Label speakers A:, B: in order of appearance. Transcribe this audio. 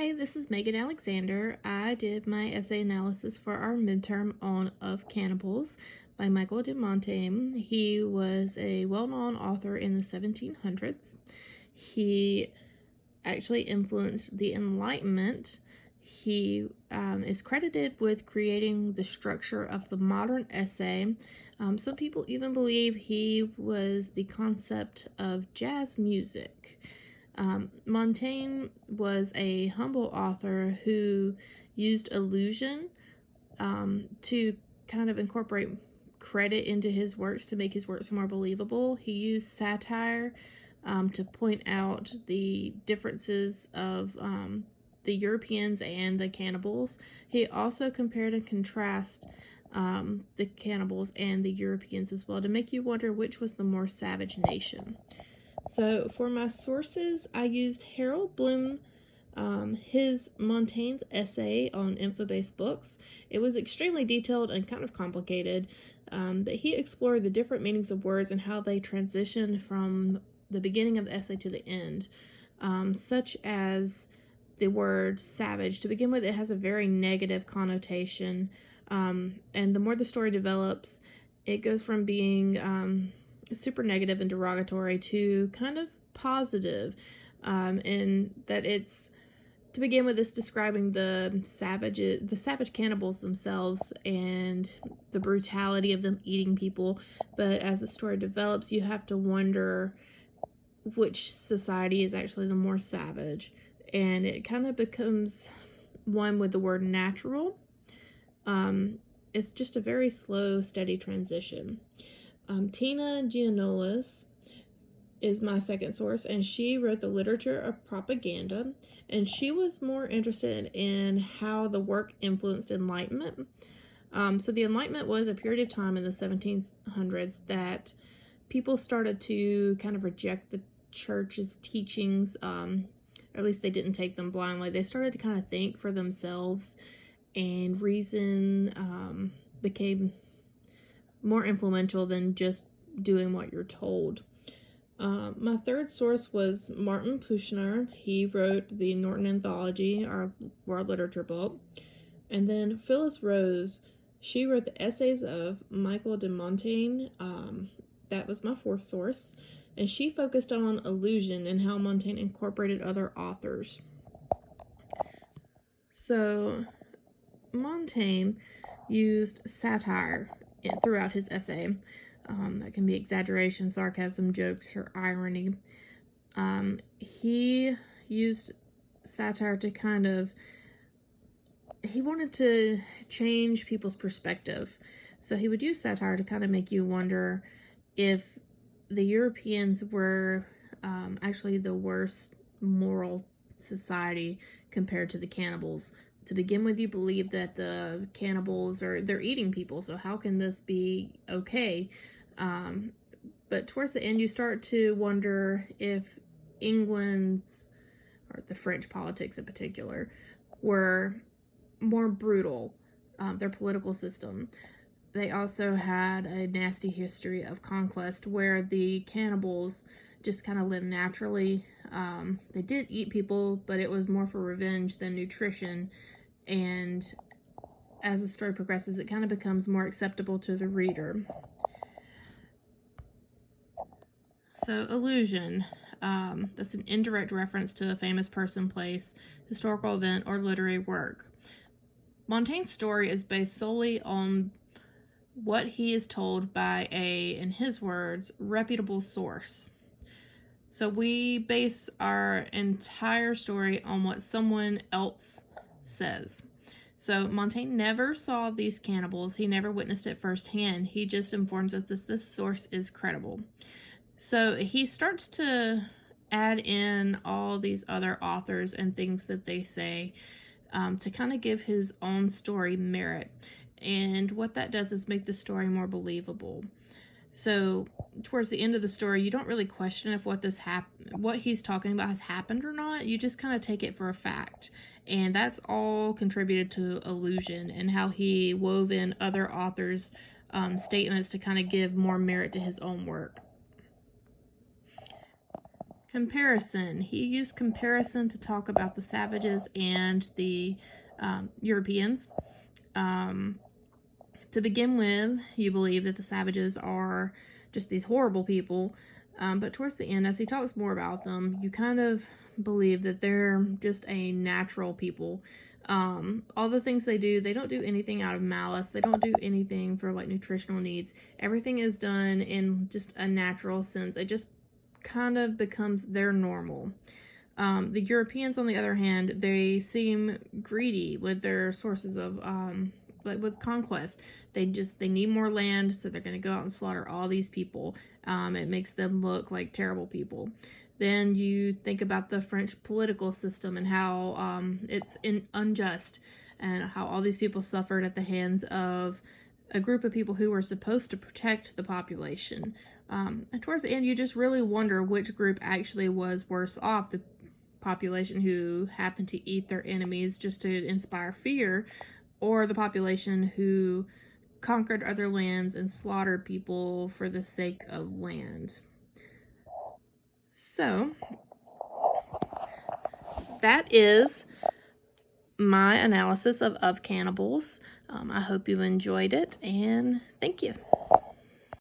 A: Hey, this is Megan Alexander. I did my essay analysis for our midterm on Of Cannibals by Michael de Montaigne. He was a well-known author in the 1700s. He actually influenced the Enlightenment. He is credited with creating the structure of the modern essay. Some people even believe he was the concept of jazz music. Montaigne was a humble author who used allusion to kind of incorporate credit into his works to make his works more believable. He used satire to point out the differences of the Europeans and the cannibals. He also compared and contrasted the cannibals and the Europeans as well to make you wonder which was the more savage nation. So for my sources, I used Harold Bloom, his Montaigne's essay on info-based books. It was extremely detailed and kind of complicated, but he explored the different meanings of words and how they transitioned from the beginning of the essay to the end, such as the word savage. To begin with, it has a very negative connotation, and the more the story develops, it goes from being super negative and derogatory to kind of positive, in that it's, to begin with, it's describing the savage cannibals themselves and the brutality of them eating people. But as the story develops, you have to wonder which society is actually the more savage, and it kind of becomes one with the word natural. It's just a very slow, steady transition. Tina Giannoulis is my second source, and she wrote The Literature of Propaganda, and she was more interested in how the work influenced Enlightenment. So the Enlightenment was a period of time in the 1700s that people started to kind of reject the church's teachings, or at least they didn't take them blindly. They started to kind of think for themselves, and reason became more influential than just doing what you're told. My third source was Martin Puchner. He wrote the Norton Anthology, our world literature book. And then Phyllis Rose, she wrote the essays of Michael de Montaigne. That was my fourth source. And she focused on allusion and how Montaigne incorporated other authors. So Montaigne used satire throughout his essay. That can be exaggeration, sarcasm, jokes, or irony. He used satire to he wanted to change people's perspective. So he would use satire to kind of make you wonder if the Europeans were actually the worst moral society compared to the cannibals. To begin with, you believe that the cannibals they're eating people, so how can this be okay? But towards the end, you start to wonder if England's, or the French politics in particular, were more brutal, their political system. They also had a nasty history of conquest where the cannibals just kind of lived naturally. They did eat people, but it was more for revenge than nutrition. And as the story progresses, it kind of becomes more acceptable to the reader. So, allusion. That's an indirect reference to a famous person, place, historical event, or literary work. Montaigne's story is based solely on what he is told by in his words, reputable source. So we base our entire story on what someone else says. So Montaigne never saw these cannibals. He never witnessed it firsthand. He just informs us that this source is credible. So he starts to add in all these other authors and things that they say to kind of give his own story merit. And what that does is make the story more believable. So towards the end of the story, you don't really question if what he's talking about has happened or not. You just kind of take it for a fact. And that's all contributed to allusion and how he wove in other authors' statements to kind of give more merit to his own work. Comparison. He used comparison to talk about the savages and the Europeans. To begin with, you believe that the savages are just these horrible people, but towards the end, as he talks more about them, you kind of believe that they're just a natural people. All the things they don't do anything out of malice. They don't do anything for like nutritional needs. Everything is done in just a natural sense. It just kind of becomes their normal. The Europeans, on the other hand, they seem greedy with their sources of like with conquest. They need more land, so they're going to go out and slaughter all these people. It makes them look like terrible people. Then you think about the French political system and how it's unjust, and how all these people suffered at the hands of a group of people who were supposed to protect the population. And towards the end, you just really wonder which group actually was worse off. The population who happened to eat their enemies just to inspire fear, or the population who conquered other lands and slaughtered people for the sake of land. So, that is my analysis of Cannibals. I hope you enjoyed it, and thank you.